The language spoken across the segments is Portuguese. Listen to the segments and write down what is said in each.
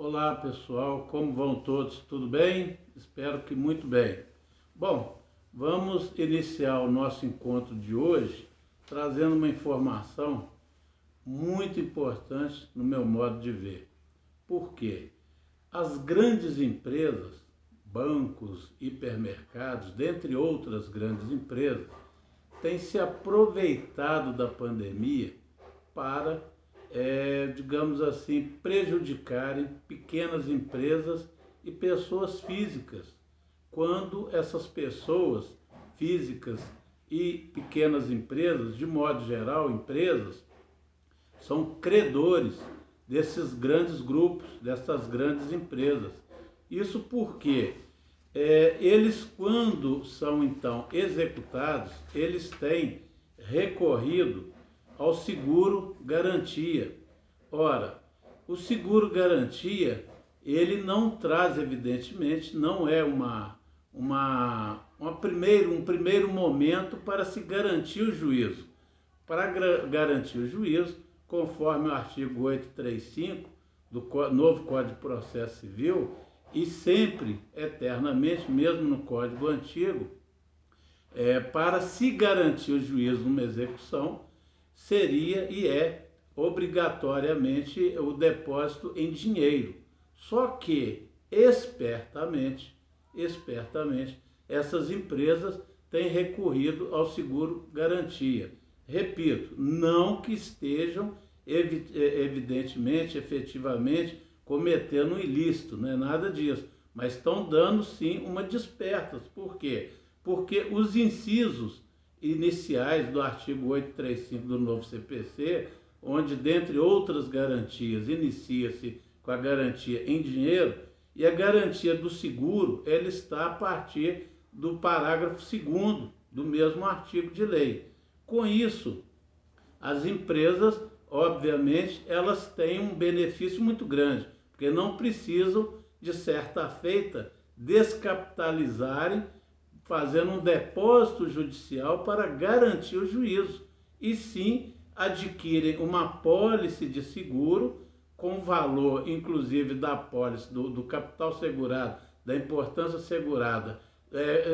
Olá pessoal, como vão todos? Tudo bem? Espero que muito bem. Bom, vamos iniciar o nosso encontro de hoje trazendo uma informação muito importante no meu modo de ver. Por quê? As grandes empresas, bancos, hipermercados, dentre outras grandes empresas, têm se aproveitado da pandemia para digamos assim, prejudicarem pequenas empresas e pessoas físicas, quando essas pessoas físicas e pequenas empresas, de modo geral, empresas, são credores desses grandes grupos, dessas grandes empresas. Isso porque eles, quando são então executados, eles têm recorrido ao seguro garantia. Ora, o seguro garantia, ele não traz, evidentemente, não é um primeiro momento para se garantir o juízo. Para garantir o juízo, conforme o artigo 835 do novo Código de Processo Civil, e sempre, eternamente, mesmo no Código Antigo, para se garantir o juízo numa execução, seria e é obrigatoriamente o depósito em dinheiro. Só que, espertamente, essas empresas têm recorrido ao seguro garantia. Repito, não que estejam evidentemente, efetivamente, cometendo um ilícito, não é nada disso, mas estão dando sim uma despertas. Por quê? Porque os incisos iniciais do artigo 835 do novo CPC, onde, dentre outras garantias, inicia-se com a garantia em dinheiro, e a garantia do seguro, ela está a partir do parágrafo 2º do mesmo artigo de lei. Com isso, as empresas, obviamente, elas têm um benefício muito grande, porque não precisam, de certa feita, descapitalizarem, fazendo um depósito judicial para garantir o juízo, e sim adquirem uma apólice de seguro com valor, inclusive, da apólice, do capital segurado, da importância segurada,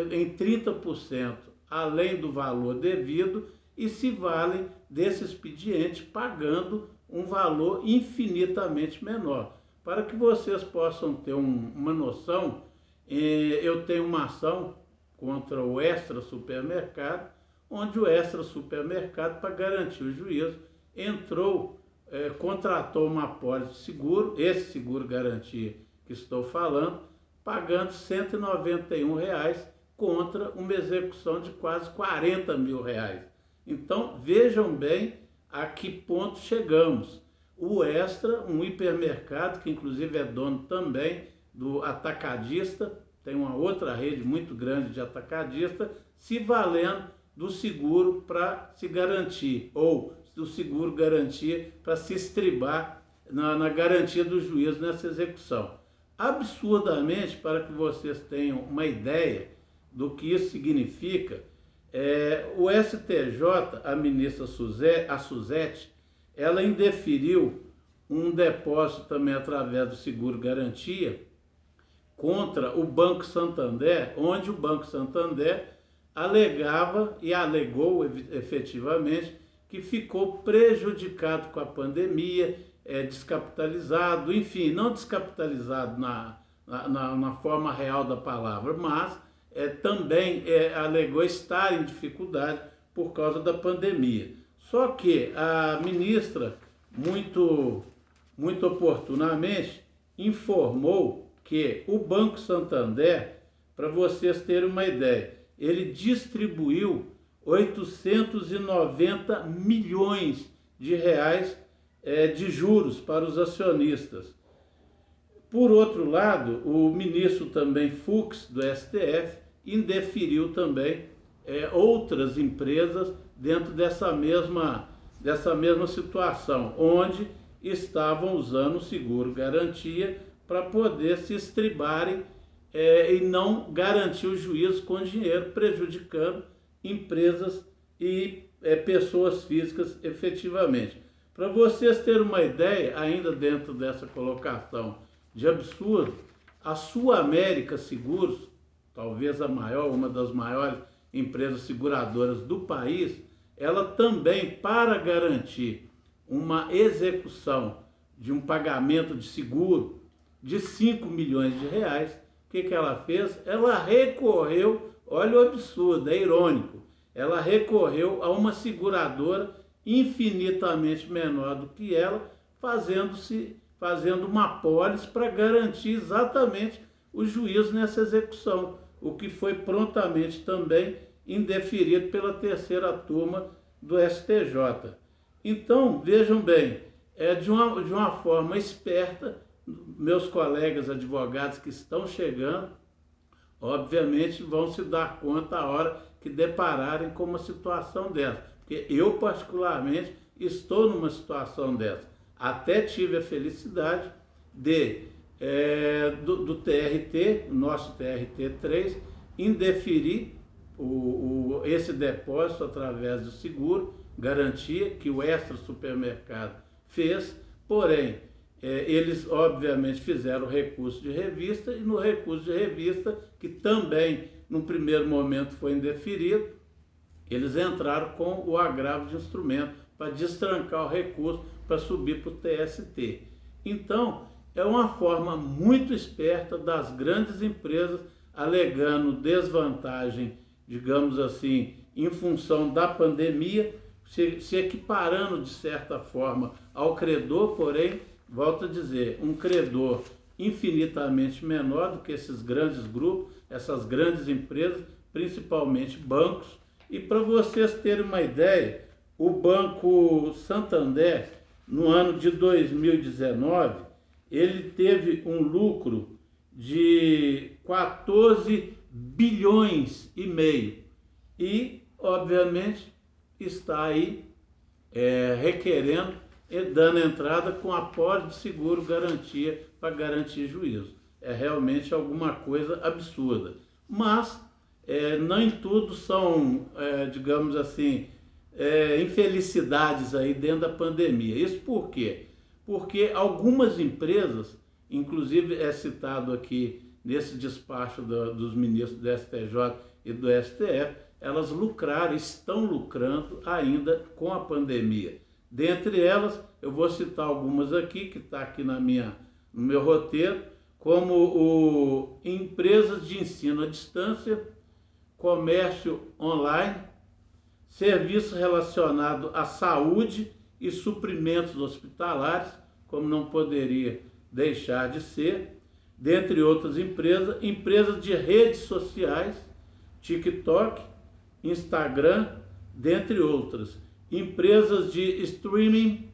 em 30%, além do valor devido, e se valem desse expediente pagando um valor infinitamente menor. Para que vocês possam ter uma noção, eu tenho uma ação contra o Extra Supermercado, onde o Extra Supermercado, para garantir o juízo, contratou uma apólice de seguro, esse seguro garantia que estou falando, pagando R$ 191 contra uma execução de quase R$ 40 mil. Então, vejam bem a que ponto chegamos. O Extra, um hipermercado, que inclusive é dono também do atacadista, tem uma outra rede muito grande de atacadista, se valendo do seguro para se garantir, ou do seguro garantia para se estribar na garantia do juízo nessa execução. Absurdamente, para que vocês tenham uma ideia do que isso significa, o STJ, a ministra Suzete, ela indeferiu um depósito também através do seguro garantia contra o Banco Santander, onde o Banco Santander alegava e alegou efetivamente que ficou prejudicado com a pandemia, descapitalizado, enfim, não descapitalizado na forma real da palavra, mas também alegou estar em dificuldade por causa da pandemia. Só que a ministra, muito oportunamente, informou que o Banco Santander, para vocês terem uma ideia, ele distribuiu 890 milhões de reais de juros para os acionistas. Por outro lado, o ministro também Fux, do STF, indeferiu também outras empresas dentro dessa mesma situação, onde estavam usando o seguro garantia para poder se estribarem e não garantir o juízo com dinheiro, prejudicando empresas e pessoas físicas efetivamente. Para vocês terem uma ideia, ainda dentro dessa colocação de absurdo. A Sul-América Seguros, talvez a maior, uma das maiores empresas seguradoras do país, ela também, para garantir uma execução de um pagamento de seguro de 5 milhões de reais, o que ela fez? Ela recorreu, olha o absurdo, é irônico, ela recorreu a uma seguradora infinitamente menor do que ela, fazendo uma apólice para garantir exatamente o juízo nessa execução, o que foi prontamente também indeferido pela terceira turma do STJ. Então, vejam bem, de uma forma esperta, meus colegas advogados que estão chegando, obviamente vão se dar conta a hora que depararem com uma situação dessa. Porque eu, particularmente, estou numa situação dessa. Até tive a felicidade do TRT, nosso TRT3, indeferir esse depósito através do seguro, garantia que o Extra Supermercado fez, porém, eles obviamente fizeram recurso de revista, e no recurso de revista, que também no primeiro momento foi indeferido, eles entraram com o agravo de instrumento para destrancar o recurso para subir para o TST. Então, é uma forma muito esperta das grandes empresas alegando desvantagem, digamos assim, em função da pandemia, se equiparando de certa forma ao credor, porém, volto a dizer, um credor infinitamente menor do que esses grandes grupos, essas grandes empresas, principalmente bancos. E para vocês terem uma ideia, o Banco Santander, no ano de 2019, ele teve um lucro de 14 bilhões e meio e, obviamente, está aí requerendo e dando entrada com apólice de seguro garantia para garantir juízo. É realmente alguma coisa absurda. Mas nem tudo são, digamos assim, infelicidades aí dentro da pandemia. Isso por quê? Porque algumas empresas, inclusive é citado aqui nesse despacho dos ministros do STJ e do STF, elas lucraram, estão lucrando ainda com a pandemia. Dentre elas, eu vou citar algumas aqui, que está aqui no meu roteiro, como empresas de ensino à distância, comércio online, serviço relacionado à saúde e suprimentos hospitalares, como não poderia deixar de ser, dentre outras empresas, empresas de redes sociais, TikTok, Instagram, dentre outras, empresas de streaming,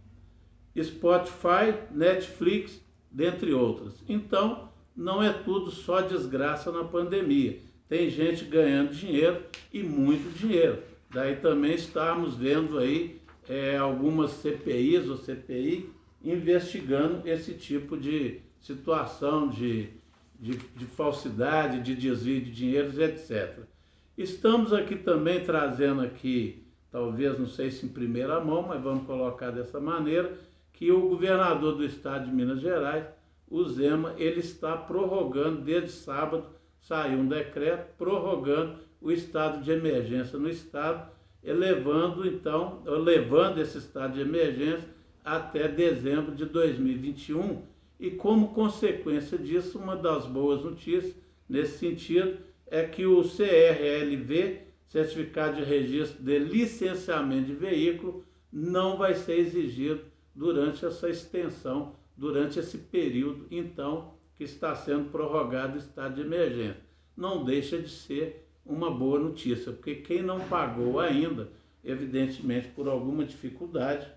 Spotify, Netflix, dentre outras. Então, não é tudo só desgraça na pandemia. Tem gente ganhando dinheiro e muito dinheiro. Daí também estamos vendo aí algumas CPIs ou CPI investigando esse tipo de situação de falsidade, de desvio de dinheiros, etc. Estamos aqui também trazendo aqui, talvez, não sei se em primeira mão, mas vamos colocar dessa maneira, que o governador do estado de Minas Gerais, o Zema, ele está prorrogando, desde sábado, saiu um decreto prorrogando o estado de emergência no estado, levando esse estado de emergência até dezembro de 2021. E como consequência disso, uma das boas notícias nesse sentido é que o CRLV, Certificado de Registro de Licenciamento de Veículo, não vai ser exigido durante essa extensão, durante esse período, então, que está sendo prorrogado o estado de emergência. Não deixa de ser uma boa notícia, porque quem não pagou ainda, evidentemente por alguma dificuldade,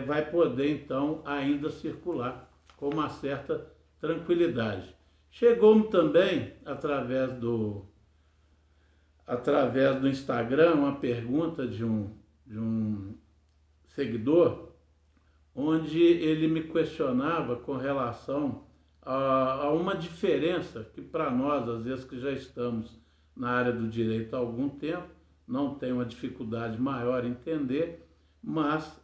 vai poder então ainda circular com uma certa tranquilidade. Chegou-me também, através do Instagram, uma pergunta de um seguidor, onde ele me questionava com relação a uma diferença que para nós, às vezes que já estamos na área do direito há algum tempo, não tem uma dificuldade maior em entender, mas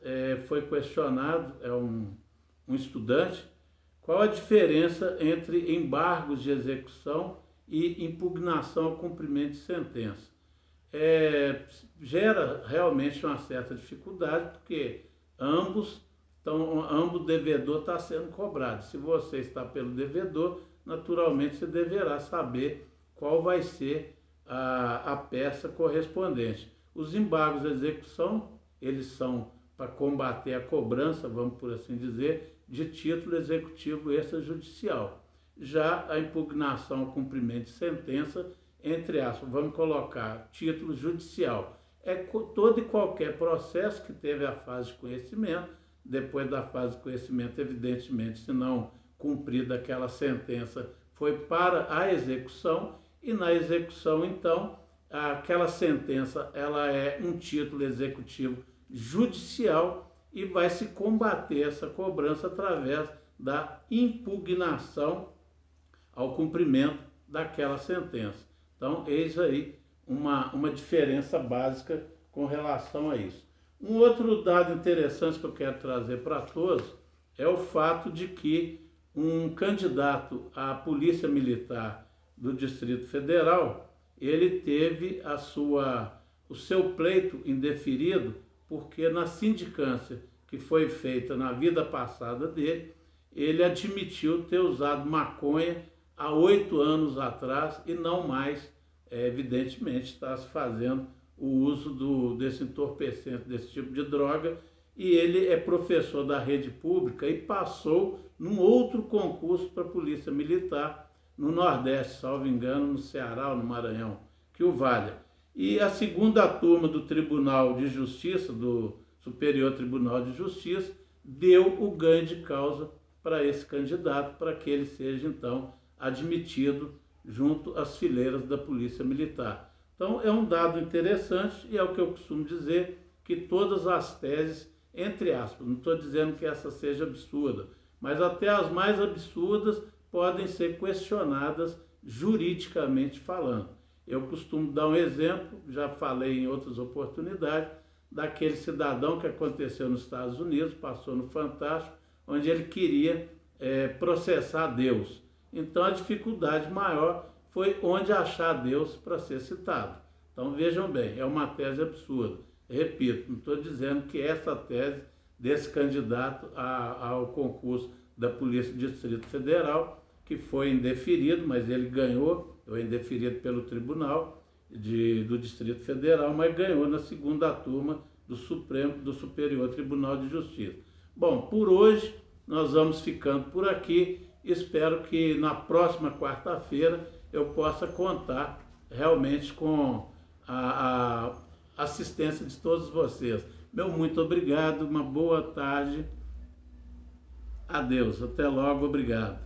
foi questionado, um estudante, Qual a diferença entre embargos de execução e impugnação ao cumprimento de sentença? Gera realmente uma certa dificuldade, porque ambos devedor está sendo cobrado. Se você está pelo devedor, naturalmente você deverá saber qual vai ser a peça correspondente. Os embargos de execução, eles são para combater a cobrança, vamos por assim dizer, de título executivo extrajudicial. Já a impugnação ao cumprimento de sentença, entre aspas, vamos colocar título judicial. É todo e qualquer processo que teve a fase de conhecimento. Depois da fase de conhecimento, evidentemente, se não cumprida aquela sentença, foi para a execução, e na execução, então, aquela sentença ela é um título executivo judicial e vai se combater essa cobrança através da impugnação ao cumprimento daquela sentença. Então, eis aí uma diferença básica com relação a isso. Um outro dado interessante que eu quero trazer para todos é o fato de que um candidato à Polícia Militar do Distrito Federal, ele teve o seu pleito indeferido porque na sindicância que foi feita na vida passada dele, ele admitiu ter usado maconha há 8 anos atrás e não mais, evidentemente, está se fazendo o uso desse entorpecente, desse tipo de droga, e ele é professor da rede pública e passou num outro concurso para a Polícia Militar no Nordeste, salvo engano, no Ceará ou no Maranhão, que o valha. E a segunda turma do Tribunal de Justiça, do Superior Tribunal de Justiça, deu o ganho de causa para esse candidato, para que ele seja, então, admitido junto às fileiras da Polícia Militar. Então, é um dado interessante e é o que eu costumo dizer, que todas as teses, entre aspas, não estou dizendo que essa seja absurda, mas até as mais absurdas podem ser questionadas juridicamente falando. Eu costumo dar um exemplo, já falei em outras oportunidades, daquele cidadão que aconteceu nos Estados Unidos, passou no Fantástico, onde ele queria processar Deus. Então a dificuldade maior foi onde achar Deus para ser citado. Então vejam bem, é uma tese absurda. Repito, não estou dizendo que essa tese desse candidato ao concurso da Polícia do Distrito Federal, que foi indeferido, mas ele ganhou, foi indeferido pelo Tribunal do Distrito Federal, mas ganhou na segunda turma do Superior Tribunal de Justiça. Bom, por hoje nós vamos ficando por aqui. Espero que na próxima quarta-feira eu possa contar realmente com a assistência de todos vocês. Meu muito obrigado, uma boa tarde. Adeus, até logo, obrigado.